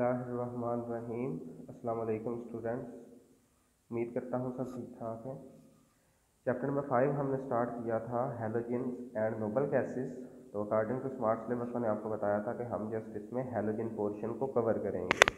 बिस्मिल्लाहिर्रहमानिर्रहीम। अस्सलाम वालेकुम स्टूडेंट्स, उम्मीद करता हूँ सब ठीक ठाक है। चैप्टर नंबर 5 हमने स्टार्ट किया था हैलोजेन्स एंड नोबल गैसेस। तो अकॉर्डिंग टू स्मार्ट सिलेबस मैंने आपको बताया था कि हम जस्ट इसमें हैलोजन पोर्शन को कवर करेंगे।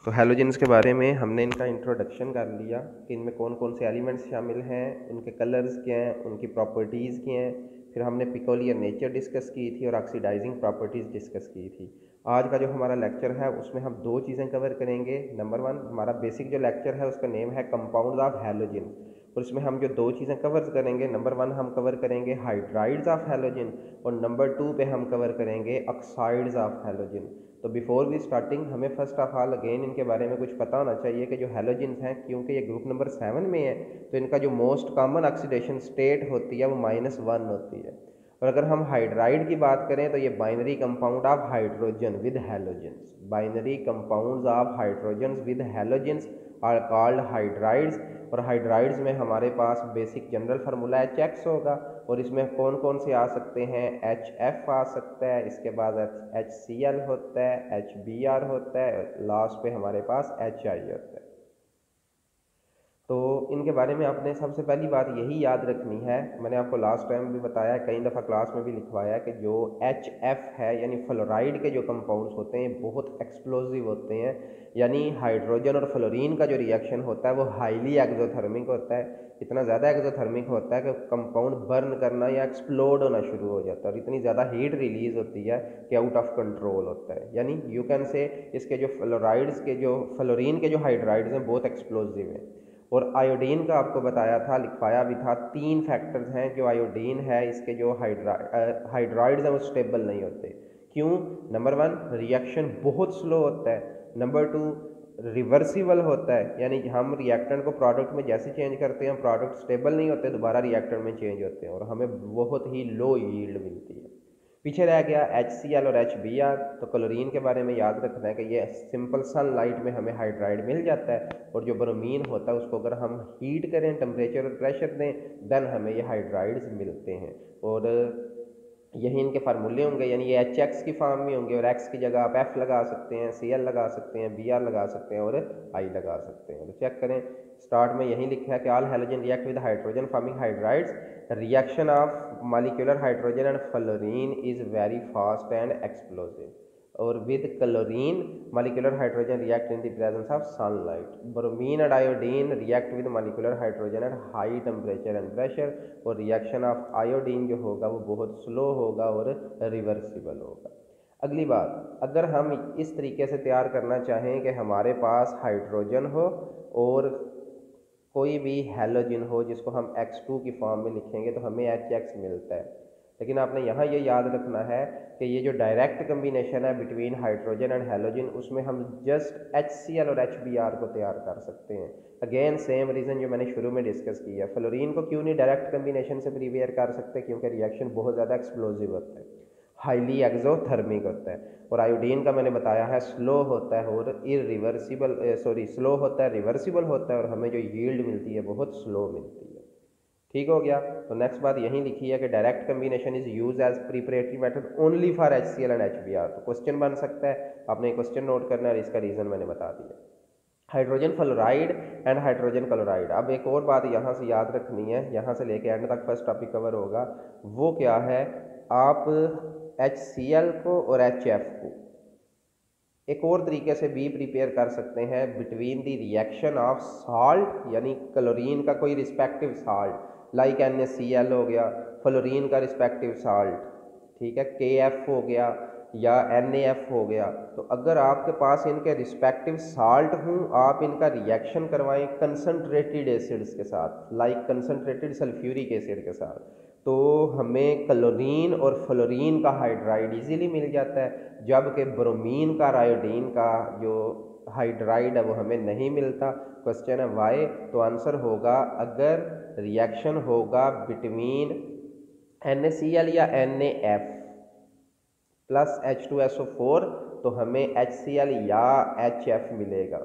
तो हैलोजेंस के बारे में हमने इनका इंट्रोडक्शन कर लिया कि इनमें कौन कौन से एलिमेंट्स शामिल हैं, उनके कलर्स क्या हैं, उनकी प्रॉपर्टीज़ क्या हैं। फिर हमने पिकोलियर नेचर डिस्कस की थी और ऑक्सीडाइजिंग प्रॉपर्टीज़ डिस्कस की थी। आज का जो हमारा लेक्चर है उसमें हम दो चीज़ें कवर करेंगे। नंबर 1 हमारा बेसिक जो लेक्चर है उसका नेम है कंपाउंड्स ऑफ हैलोजन, और इसमें हम जो दो चीज़ें कवर करेंगे, नंबर 1 हम कवर करेंगे हाइड्राइड्स ऑफ हैलोजन और नंबर 2 पे हम कवर करेंगे ऑक्साइड्स ऑफ हैलोजन। तो बिफोर वी स्टार्टिंग हमें फर्स्ट ऑफ ऑल अगेन इनके बारे में कुछ पता होना चाहिए कि जो हैलोजेंस हैं, क्योंकि ये ग्रुप नंबर 7 में है, तो इनका जो मोस्ट कॉमन ऑक्सीडेशन स्टेट होती है वो -1 होती है। और अगर हम हाइड्राइड की बात करें तो ये binary compound of hydrogen with halogens, binary compounds of hydrogen with halogens are called hydrides. और हाइड्राइड्स में हमारे पास बेसिक जनरल फार्मूला HX होगा, और इसमें कौन कौन से आ सकते हैं, HF आ सकता है, इसके बाद HCl होता है, HBr होता है, लास्ट पे हमारे पास HI होता है। तो इनके बारे में आपने सबसे पहली बात यही याद रखनी है, मैंने आपको लास्ट टाइम भी बताया, कई दफ़ा क्लास में भी लिखवाया कि जो HF है यानी फ्लोराइड के जो कंपाउंड्स होते हैं बहुत एक्सप्लोजिव होते हैं। यानी हाइड्रोजन और फ्लोरीन का जो रिएक्शन होता है वो हाईली एक्सोथर्मिक होता है। इतना ज़्यादा एक्सोथर्मिक होता है कि कंपाउंड बर्न करना या एक्सप्लोड होना शुरू हो जाता है, और इतनी ज़्यादा हीट रिलीज होती है कि आउट ऑफ कंट्रोल होता है। यानी यू कैन से इसके जो फ्लोराइड्स के जो फ्लोरीन के जो हाइड्राइड्स हैं बहुत एक्सप्लोजिव हैं। और आयोडीन का आपको बताया था, लिखवाया भी था, 3 फैक्टर्स हैं जो आयोडीन है इसके जो हाइड्राइड्स हैं वो स्टेबल नहीं होते। क्यों? नंबर 1 रिएक्शन बहुत स्लो होता है, नंबर 2 रिवर्सिबल होता है, यानी हम रिएक्टेंट को प्रोडक्ट में जैसे चेंज करते हैं प्रोडक्ट स्टेबल नहीं होते, दोबारा रिएक्टेंट में चेंज होते हैं और हमें बहुत ही लो यील्ड मिलती है। पीछे रह गया HCl और HBr। तो क्लोरीन के बारे में याद रखना है कि ये सिंपल सनलाइट में हमें हाइड्राइड मिल जाता है, और जो ब्रोमीन होता है उसको अगर हम हीट करें, टेम्परेचर और प्रेशर दें, देन हमें ये हाइड्राइड्स मिलते हैं। और यही इनके फार्मूले होंगे, यानी ये HX की फॉर्म में होंगे, और X की जगह आप F लगा सकते हैं, Cl लगा सकते हैं, Br लगा सकते हैं और I लगा सकते हैं। तो चेक करें, स्टार्ट में यही लिखा है कि all halogen react with hydrogen forming hydrides, reaction of molecular hydrogen and fluorine is very fast and explosive, और with chlorine molecular hydrogen react in the presence of sunlight. Bromine and iodine react with molecular hydrogen at high temperature and pressure, और reaction of iodine जो होगा वो बहुत slow होगा और reversible होगा। अगली बात, अगर हम इस तरीके से तैयार करना चाहें कि हमारे पास हाइड्रोजन हो और कोई भी हैलोजन हो जिसको हम X2 की फॉर्म में लिखेंगे तो हमें HX मिलता है। लेकिन आपने यहाँ ये याद रखना है कि ये जो डायरेक्ट कम्बिनेशन है बिटवीन हाइड्रोजन एंड हैलोजन, उसमें हम जस्ट HCl और HBr को तैयार कर सकते हैं। अगेन सेम रीज़न जो मैंने शुरू में डिस्कस किया, फ्लोरीन को क्यों नहीं डायरेक्ट कम्बिनेशन से प्रिपेयर कर सकते, क्योंकि रिएक्शन बहुत ज़्यादा एक्सप्लोजिव होता है, हाईली एक्सोथर्मिक होता है। और आयोडीन का मैंने बताया है स्लो होता है और इरिवर्सिबल स्लो होता है, रिवर्सिबल होता है, और हमें जो यील्ड मिलती है बहुत स्लो मिलती है। ठीक हो गया। तो नेक्स्ट बात यही लिखी है कि direct combination is use as preparatory method only for HCl and HBr। तो क्वेश्चन बन सकता है, आपने क्वेश्चन नोट करना है और इसका रीज़न मैंने बता दिया। Hydrogen fluoride and hydrogen chloride. अब एक और बात यहाँ से याद रखनी है, यहाँ से लेके एंड तक फर्स्ट टॉपिक कवर होगा, वो क्या है, आप HCl को और HF को एक और तरीके से भी प्रिपेयर कर सकते हैं between the reaction of salt, यानी क्लोरीन का कोई रिस्पेक्टिव साल्ट लाइक NaCl हो गया, फ्लोरीन का रिस्पेक्टिव साल्ट, ठीक है, KF हो गया या NaF हो गया। तो अगर आपके पास इनके रिस्पेक्टिव साल्ट हों, आप इनका रिएक्शन करवाएं कंसनट्रेटेड एसिड्स के साथ, लाइक कंसनट्रेटेड सल्फ्यूरिक एसिड के साथ, तो हमें क्लोरीन और फ्लोरीन का हाइड्राइड इजीली मिल जाता है, जबकि ब्रोमीन का और आयोडीन का जो हाइड्राइड है वो हमें नहीं मिलता। क्वेश्चन है वाई, तो आंसर होगा अगर रिएक्शन होगा बिटवीन NaCl या NaF प्लस H2SO4 तो हमें HCl या HF मिलेगा।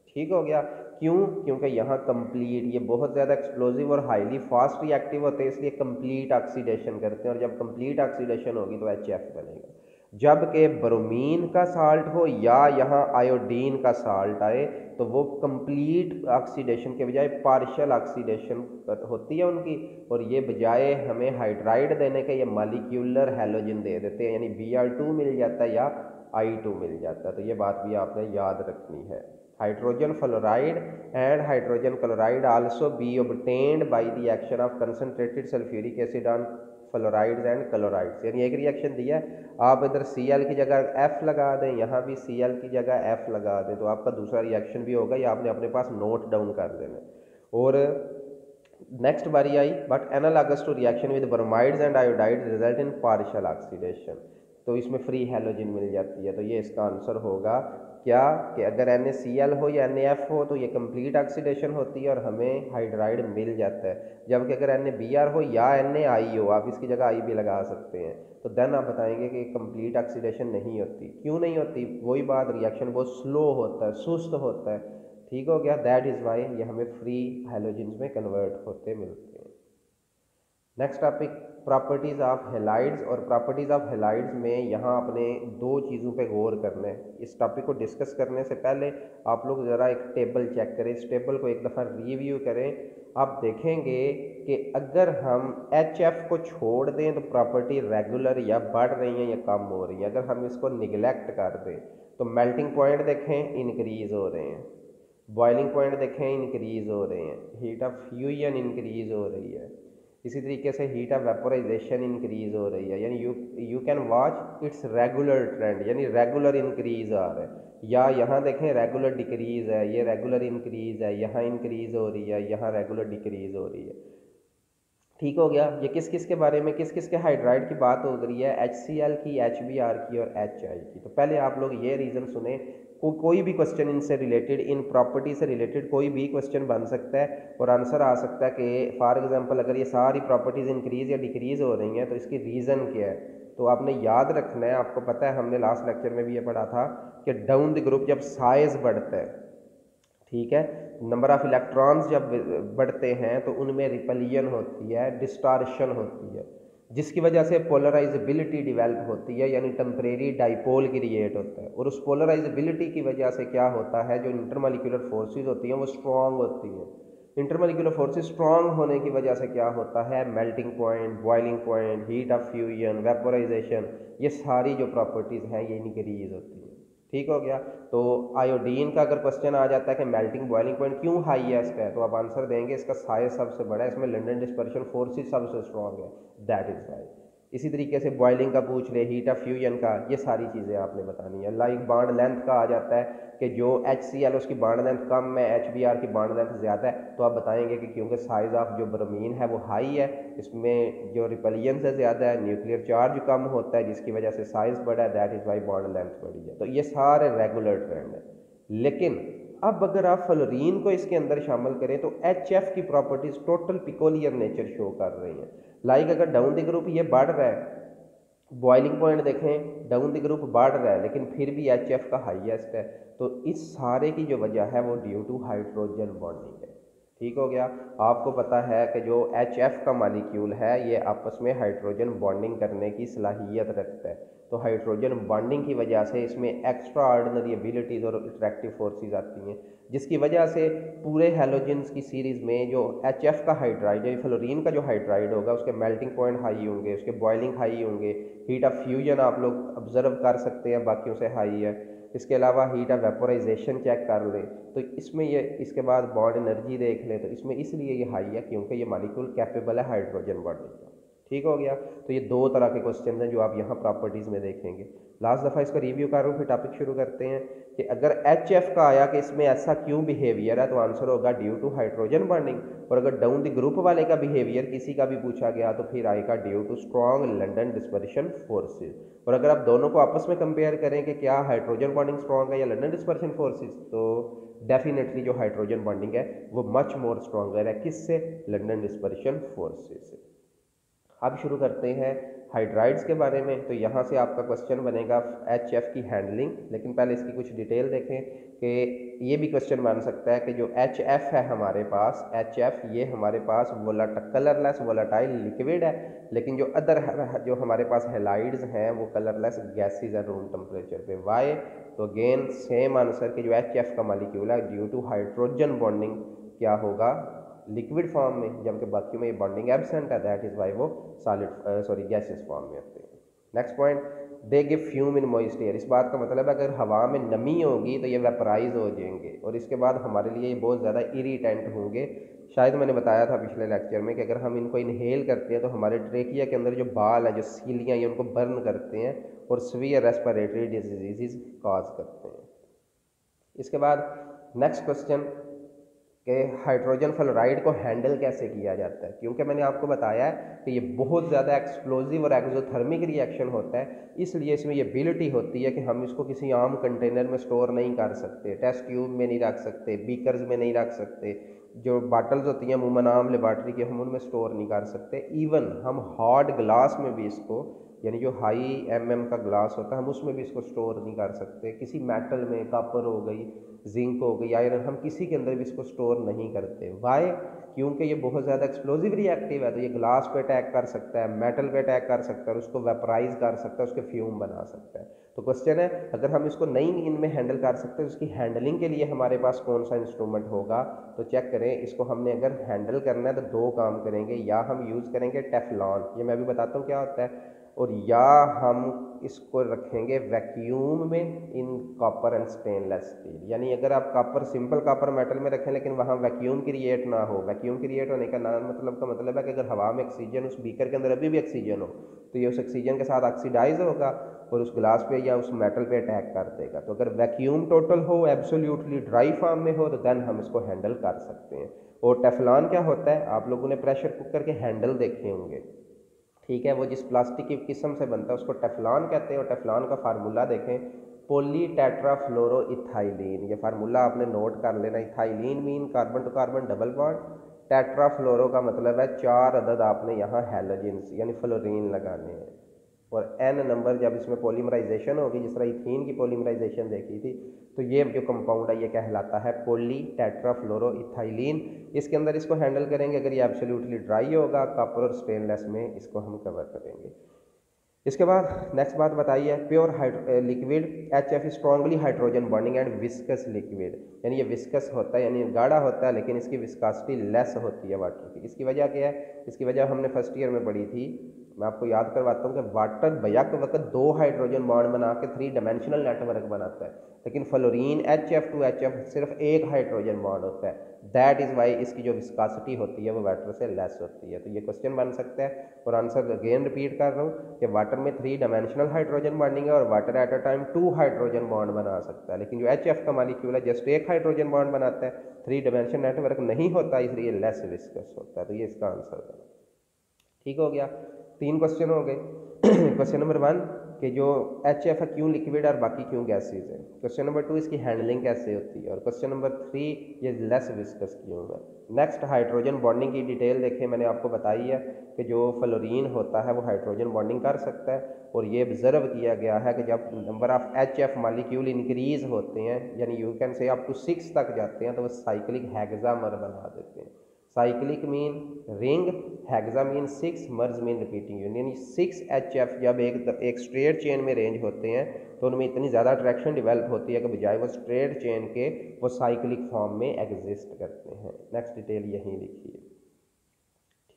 ठीक हो गया। क्यों? क्योंकि यहाँ कंप्लीट, ये बहुत ज़्यादा एक्सप्लोजिव और हाईली फास्ट रिएक्टिव होते हैं, इसलिए कंप्लीट ऑक्सीडेशन करते हैं, और जब कंप्लीट ऑक्सीडेशन होगी तो HF बनेगा। जबकि ब्रोमीन का साल्ट हो या यहाँ आयोडीन का साल्ट आए तो वो कंप्लीट ऑक्सीडेशन के बजाय पार्शियल ऑक्सीडेशन होती है उनकी, और ये बजाय हमें हाइड्राइड देने के ये मॉलिक्यूलर हैलोजन दे देते हैं, यानी Br2 मिल जाता है या I2 मिल जाता है। तो ये बात भी आपने याद रखनी है। Hydrogen fluoride and hydrogen chloride also be obtained by the action of concentrated sulphuric acid on fluorides and chlorides. यानी एक रिएक्शन दिया है, आप इधर Cl की जगह F लगा दें, यहाँ भी Cl की जगह F लगा दें, तो आपका दूसरा रिएक्शन भी होगा, या आपने अपने पास नोट डाउन कर देना। और नेक्स्ट बारी आई, but analogous to reaction with bromides and iodide result in partial oxidation, तो इसमें फ्री हैलोजन मिल जाती है। तो ये इसका आंसर होगा क्या कि अगर NaCl हो या NaF हो तो ये कंप्लीट ऑक्सीडेशन होती है और हमें हाइड्राइड मिल जाता है, जबकि अगर NaBr हो या NaI हो, आप इसकी जगह I भी लगा सकते हैं, तो देन आप बताएंगे कि कंप्लीट ऑक्सीडेशन नहीं होती। क्यों नहीं होती? वही बात, रिएक्शन बहुत स्लो होता है, सुस्त होता है। ठीक हो गया, दैट इज़ वाई ये हमें फ्री हैलोजन्स में कन्वर्ट होते मिलते हैं। Next topic, properties of halides. और प्रॉपर्टीज़ ऑफ हेलाइड्स में यहाँ अपने दो चीज़ों पे गौर करना है। इस टॉपिक को डिस्कस करने से पहले आप लोग ज़रा एक टेबल चेक करें, इस टेबल को एक दफ़ा रिव्यू करें। आप देखेंगे कि अगर हम HF को छोड़ दें तो प्रॉपर्टी रेगुलर या बढ़ रही है या कम हो रही है। अगर हम इसको निगलेक्ट कर दें तो मेल्टिंग पॉइंट देखें इंक्रीज़ हो रहे हैं, बॉइलिंग पॉइंट देखें इंक्रीज़ हो रहे हैं, हीट ऑफ फ्यूजन इंक्रीज़ हो रही है, इसी तरीके से हीट ऑफ वेपोराइजेशन इंक्रीज़ हो रही है। यानी you can watch it's regular trend, यानी रेगुलर इंक्रीज़ आ रहा है। या यहाँ देखें रेगुलर डिक्रीज़ है, ये रेगुलर इंक्रीज़ है, यहाँ इंक्रीज़ हो रही है, यहाँ रेगुलर डिक्रीज़ हो रही है। ठीक हो गया। ये किस किस के बारे में, किस किस के हाइड्राइड की बात हो रही है? HCl की, HBr की और HI की। तो पहले आप लोग ये रीज़न सुने, कोई भी क्वेश्चन इनसे रिलेटेड, इन प्रॉपर्टी से रिलेटेड कोई भी क्वेश्चन बन सकता है और आंसर आ सकता है कि फॉर एग्जांपल अगर ये सारी प्रॉपर्टीज़ इंक्रीज़ या डिक्रीज़ हो रही हैं तो इसकी रीज़न क्या है। तो आपने याद रखना है, आपको पता है हमने लास्ट लेक्चर में भी ये पढ़ा था कि डाउन द ग्रुप जब साइज बढ़ता है, ठीक है, नंबर ऑफ इलेक्ट्रॉन्स जब बढ़ते हैं तो उनमें रिपलियन होती है, डिस्टॉर्शन होती है, जिसकी वजह से पोलराइजेबिलिटी डेवलप होती है, यानी टेम्परेरी डाइपोल क्रिएट होता है। और उस पोलराइजेबिलिटी की वजह से क्या होता है, जो इंटरमॉलिक्यूलर फोर्सेस होती हैं वो स्ट्रॉन्ग होती हैं। इंटरमॉलिक्यूलर फोर्सेस स्ट्रॉन्ग होने की वजह से क्या होता है, melting point, boiling point, heat of fusion, vaporisation, ये सारी जो प्रॉपर्टीज़ हैं ये इंक्रीज होती है। ठीक हो गया। तो आयोडीन का अगर क्वेश्चन आ जाता है कि मेल्टिंग बॉइलिंग पॉइंट क्यों हाई है इसका, तो आप आंसर देंगे इसका साइज सबसे बड़ा है, इसमें लंडन डिस्पर्शन फोर्सेस सबसे स्ट्रॉन्ग है, दैट इज वाई। इसी तरीके से बॉइलिंग का पूछ ले, हीट ऑफ फ्यूजन का, ये सारी चीज़ें आपने बतानी है। लाइक बॉन्ड लेंथ का आ जाता है कि जो HCl उसकी बॉन्ड लेंथ कम है, HBr की बॉन्ड लेंथ ज़्यादा है, तो आप बताएंगे कि क्योंकि साइज ऑफ जो ब्रोमीन है वो हाई है, इसमें जो रिपलियन से ज़्यादा है, न्यूक्लियर चार्ज कम होता है, जिसकी वजह से साइज बड़ा है, that is why bond length बड़ी है। तो ये सारे रेगुलर ट्रेंड है। लेकिन अब अगर आप फ्लोरीन को इसके अंदर शामिल करें तो HF की प्रॉपर्टीज टोटल पिकोलियर नेचर शो कर रही हैं। लाइक अगर डाउन द ग्रुप ये बढ़ रहा है, बॉइलिंग पॉइंट देखें डाउन द ग्रुप बढ़ रहा है लेकिन फिर भी HF का हाईएस्ट है, तो इस सारे की जो वजह है वो ड्यू टू हाइड्रोजन बॉन्डिंग है। ठीक हो गया। आपको पता है कि जो HF का मॉलिक्यूल है ये आपस में हाइड्रोजन बॉन्डिंग करने की सलाहियत रखता है, तो हाइड्रोजन बॉन्डिंग की वजह से इसमें एक्स्ट्रा ऑर्डिनरी एबिलिटीज़ और अट्रैक्टिव फोर्सेस आती हैं, जिसकी वजह से पूरे हैलोजन्स की सीरीज़ में जो HF का हाइड्राइड है, फ्लोरीन का जो हाइड्राइड होगा उसके मेल्टिंग पॉइंट हाई होंगे, उसके बॉइलिंग हाई होंगे, हीट ऑफ फ्यूजन आप लोग ऑब्जर्व कर सकते हैं बाकियों से हाई है। इसके अलावा हीट ऑफ वेपोराइजेशन चेक कर लें तो इसमें ये, इसके बाद बॉन्ड एनर्जी देख लें तो इसमें इसलिए ये हाई है क्योंकि ये मॉलिक्यूल कैपेबल है हाइड्रोजन बॉन्डिंग का। ठीक हो गया। तो ये दो तरह के क्वेश्चन हैं जो आप यहाँ प्रॉपर्टीज़ में देखेंगे। लास्ट दफ़ा इसका रिव्यू कर रहा हूँ, फिर टॉपिक शुरू करते हैं कि अगर HF का आया कि इसमें ऐसा क्यों बिहेवियर है, तो आंसर होगा ड्यू टू हाइड्रोजन बॉन्डिंग। और अगर डाउन द ग्रुप वाले का बिहेवियर किसी का भी पूछा गया तो फिर आएगा due to strong London dispersion forces. और अगर आप दोनों को आपस में कंपेयर करें कि क्या हाइड्रोजन बॉन्डिंग स्ट्रॉन्ग है या लंडन डिस्पर्शन फोर्सेज, तो डेफिनेटली जो हाइड्रोजन बॉन्डिंग है वो मच मोर स्ट्रॉन्गर है, किससे? लंडन डिस्पर्शन फोर्सेज से। अब शुरू करते हैं हाइड्राइड्स के बारे में, तो यहाँ से आपका क्वेश्चन बनेगा HF की हैंडलिंग। लेकिन पहले इसकी कुछ डिटेल देखें कि ये भी क्वेश्चन बन सकता है कि जो HF है हमारे पास, HF ये हमारे पास कलरलेस वोलाटाइल लिक्विड है, लेकिन जो अदर जो हमारे पास हेलाइड्स हैं वो कलरलेस गैसेज है रूम टेम्परेचर पे। वाई? तो अगेन सेम आंसर कि जो HF का मॉलिक्यूल है ड्यू टू हाइड्रोजन बॉन्डिंग क्या होगा, लिक्विड फॉर्म में, जबकि बाकी में ये बॉन्डिंग एब्सेंट है, दैट इज वाई वो सॉलिड गैसेस फॉर्म में होते हैं। Next point, they give fume in moist air. इस बात का मतलब है अगर हवा में नमी होगी तो ये वेपराइज हो जाएंगे और इसके बाद हमारे लिए ये बहुत ज़्यादा इरिटेंट होंगे। शायद मैंने बताया था पिछले लेक्चर में कि अगर हम इनको इनहेल करते हैं तो हमारे ट्रेकिया के अंदर जो बाल हैं, जो सीलियाँ, ये उनको बर्न करते हैं और सीवियर रेस्पिरेटरी डिजीज़ कॉज करते हैं। इसके बाद नेक्स्ट क्वेश्चन कि हाइड्रोजन फ्लोराइड को हैंडल कैसे किया जाता है, क्योंकि मैंने आपको बताया है कि ये बहुत ज़्यादा एक्सप्लोजिव और एक्सोथर्मिक रिएक्शन होता है, इसलिए इसमें ये एबिलिटी होती है कि हम इसको किसी आम कंटेनर में स्टोर नहीं कर सकते, टेस्ट ट्यूब में नहीं रख सकते, बीकर्स में नहीं रख सकते, जो बॉटल्स होती हैं अमूमन आम लेबॉर्ट्री की, हम उनमें स्टोर नहीं कर सकते। इवन हम हार्ड ग्लास में भी इसको, यानी जो हाई MM का ग्लास होता है, हम उसमें भी इसको स्टोर नहीं कर सकते। किसी मेटल में, कॉपर हो गई, जिंक हो गई, आयरन, हम किसी के अंदर भी इसको स्टोर नहीं करते। वाई? क्योंकि ये बहुत ज़्यादा एक्सप्लोजिव रिएक्टिव है, तो ये ग्लास पे अटैक कर सकता है, मेटल पे अटैक कर सकता है और उसको वेपराइज कर सकता है, उसके फ्यूम बना सकता है। तो क्वेश्चन है, अगर हम इसको नहीं इनमें हैंडल कर सकते तो उसकी हैंडलिंग के लिए हमारे पास कौन सा इंस्ट्रूमेंट होगा? तो चेक करें, इसको हमने अगर हैंडल करना है तो दो काम करेंगे, या हम यूज़ करेंगे टेफलॉन, ये मैं भी बताता हूँ क्या होता है, और या हम इसको रखेंगे वैक्यूम में in copper and stainless steel. यानी अगर आप कॉपर, सिंपल कॉपर मेटल में रखें लेकिन वहाँ वैक्यूम क्रिएट ना हो, वैक्यूम क्रिएट होने का नाम मतलब का मतलब है कि अगर हवा में ऑक्सीजन, उस बीकर के अंदर अभी भी ऑक्सीजन हो तो ये उस ऑक्सीजन के साथ ऑक्सीडाइज होगा और उस ग्लास पे या उस मेटल पे अटैक कर देगा। तो अगर वैक्यूम टोटल हो, एब्सोल्युटली ड्राई फॉर्म में हो, तो देन हम इसको हैंडल कर सकते हैं। और टेफलॉन क्या होता है, आप लोगों ने प्रेशर कुकर के हैंडल देखे होंगे, ठीक है, वो जिस प्लास्टिक की किस्म से बनता है उसको टेफलॉन कहते हैं। और टेफलॉन का फार्मूला देखें, पॉली टेट्राफ्लोरोइथाइलीन, ये फार्मूला आपने नोट कर लेना। Ethylene mean carbon to carbon double bond, tetrafluoro का मतलब है 4 अदद आपने यहाँ हैलोजेंस यानी फ्लोरीन लगाने हैं, और n नंबर जब इसमें पॉलीमराइजेशन होगी, जिस तरह इथीन की पॉलीमराइजेशन देखी थी, तो ये जो कंपाउंड है ये कहलाता है पॉली टेट्राफ्लोरोइथाइलीन। इसके अंदर इसको हैंडल करेंगे, अगर ये एब्सोल्युटली ड्राई होगा, कॉपर और स्टेनलेस में इसको हम कवर करेंगे। इसके बाद नेक्स्ट बात बताइए, pure liquid HF strongly hydrogen bonding and viscous liquid, यानी ये विस्कस होता है, यानी गाढ़ा होता है लेकिन इसकी विस्कासिटी लेस होती है वाटर की। इसकी वजह क्या है? इसकी वजह हमने फर्स्ट ईयर में पढ़ी थी, मैं आपको याद करवाता हूँ कि वाटर बैक वक्त 2 हाइड्रोजन बॉन्ड बना के 3 डायमेंशनल नेटवर्क बनाता है, लेकिन फ्लोरीन HF2HF सिर्फ 1 हाइड्रोजन बॉन्ड होता है। दैट इज़ वाई इसकी जो विस्कासिटी होती है वो वाटर से लेस होती है। तो ये क्वेश्चन बन सकता है, और आंसर अगेन रिपीट कर रहा हूँ कि वाटर में 3 डायमेंशनल हाइड्रोजन बॉन्डिंग है और water at a time 2 hydrogen bond बना सकता है, लेकिन जो HF का मॉलिक्यूल है जस्ट 1 हाइड्रोजन बॉन्ड बनाता है, 3 डायमेंशन नेटवर्क नहीं होता, इसलिए लेस विस्कस होता है। तो ये इसका आंसर है। ठीक हो गया, 3 क्वेश्चन हो गए। क्वेश्चन नंबर 1 कि जो HF है क्यों लिक्विड और बाकी क्यों गैसेज है। क्वेश्चन नंबर 2 इसकी हैंडलिंग कैसे होती है, और क्वेश्चन नंबर 3 ये लेस विस्कस क्यों है। नेक्स्ट हाइड्रोजन बॉन्डिंग की डिटेल देखें, मैंने आपको बताई है कि जो फ्लोरीन होता है वो हाइड्रोजन बॉन्डिंग कर सकता है, और ये ऑब्जर्व किया गया है कि जब number of HF molecule increase होते हैं, यानी you can say up to 6 तक जाते हैं, तो वो साइक्लिक हेक्सामर बना देते हैं। Cyclic mean ring, hexa mean 6, मर्ज मीन रिपीटिंग यूनियन। यानी 6 HF जब एक स्ट्रेट चेन में रेंज होते हैं तो उनमें इतनी ज़्यादा अट्रैक्शन डेवलप होती है कि बजाय वो स्ट्रेट चेन के वो साइक्लिक फॉर्म में एग्जिस्ट करते हैं। नेक्स्ट डिटेल यहीं लिखी है।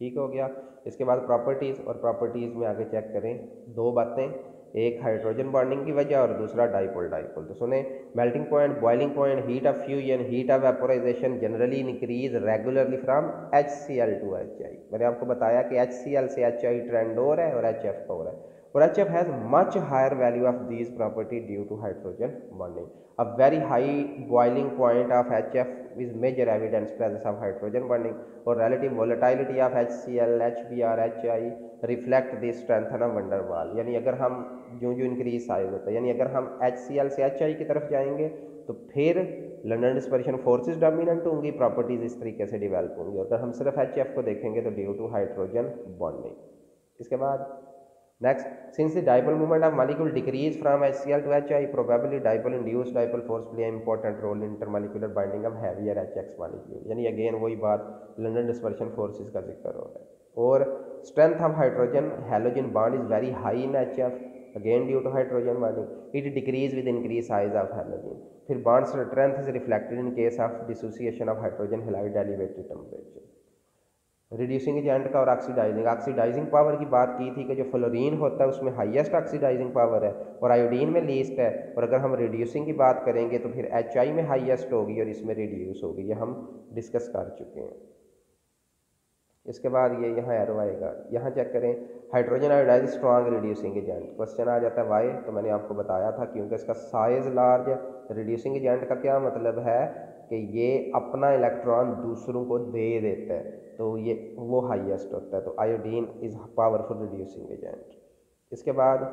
ठीक हो गया। इसके बाद प्रॉपर्टीज़, और प्रॉपर्टीज़ में आगे चेक करें 2 बातें, एक हाइड्रोजन बॉन्डिंग की वजह और दूसरा डाइपोल डाइपोल। तो सुने, melting point, boiling point, heat of fusion, heat of vaporisation generally increase regularly from HCl to HI। मैंने आपको बताया कि HCl से HI ट्रेंड और है और HF का और है, और HF has much higher value of these property due to hydrogen bonding. A very high boiling point of HF is major evidence presence of hydrogen bonding, और relative volatility of HCl, HBr, HI reflect this strength of van der Waal। यानी अगर हम जो increase size होता है, यानी अगर हम HCl से HI की तरफ जाएंगे तो फिर लंदन डिस्पर्शन फोर्सेस डोमिनेंट होंगी, प्रॉपर्टीज इस तरीके से डेवलप होंगी। अगर हम सिर्फ HF को देखेंगे तो ड्यू टू हाइड्रोजन बॉन्डिंग। इसके बाद Next, since the dipole moment of molecule decrease from HCl to HI, probably dipole induced dipole force play an important role in intermolecular binding of heavier HX molecule. यानी again वही बात London dispersion forces का जिक्र हो रहा है. और strength of hydrogen halogen bond is very high in HF, again due to hydrogen bonding. It decrease with increased size of halogen. फिर bond strength is reflected in case of dissociation of hydrogen halide elevated temperature. Reducing agent का और oxidising power की बात की थी कि जो fluorine होता है उसमें हाईएस्ट ऑक्सीडाइजिंग पावर है और आयोडीन में लीस्ट है, और अगर हम रिड्यूसिंग की बात करेंगे तो फिर HI में हाईएस्ट होगी और इसमें रिड्यूस होगी. ये हम डिस्कस कर चुके हैं. इसके बाद ये यहाँ एरो आएगा, यहाँ चेक करें hydrogen iodides strong reducing agent. Question आ जाता है वाई, तो मैंने आपको बताया था क्योंकि इसका साइज लार्ज है. रिड्यूसिंग एजेंट का क्या मतलब है कि ये अपना इलेक्ट्रॉन दूसरों को दे देता है, तो ये वो हाईएस्ट होता है. तो iodine is powerful reducing agent. इसके बाद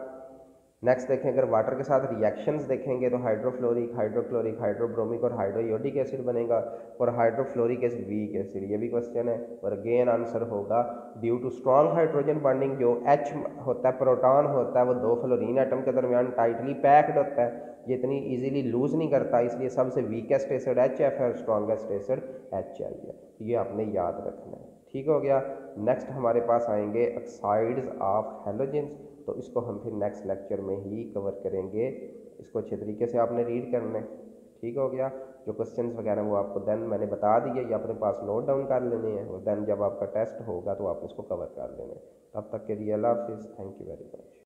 नेक्स्ट देखें, अगर वाटर के साथ रिएक्शंस देखेंगे तो हाइड्रोफ्लोरिक, हाइड्रोक्लोरिक, हाइड्रोब्रोमिक और हाइड्रोयोडिक एसिड बनेगा, और हाइड्रोफ्लोरिक एसिड वीक एसिड. ये भी क्वेश्चन है और अगेन आंसर होगा due to strong hydrogen bonding. जो H होता है, प्रोटॉन होता है, वो दो फ्लोरीन एटम के दरमियान टाइटली पैक्ड होता है, ये इतनी इजीली लूज नहीं करता, इसलिए सबसे वीकेस्ट एसिड HF है और स्ट्रॉन्गेस्ट एसिड HI है. ये आपने याद रखना है. ठीक हो गया. नेक्स्ट हमारे पास आएंगे ऑक्साइड्स ऑफ हैलोजेंस, तो इसको हम फिर नेक्स्ट लेक्चर में ही कवर करेंगे. इसको अच्छे तरीके से आपने रीड करना है. ठीक हो गया. जो क्वेश्चंस वगैरह वो आपको देन मैंने बता दिए, ये अपने पास नोट डाउन कर लेने हैं, और देन जब आपका टेस्ट होगा तो आप इसको कवर कर लेना है. तब तक के लिए अल्लाह हाफिज़. Thank you very much.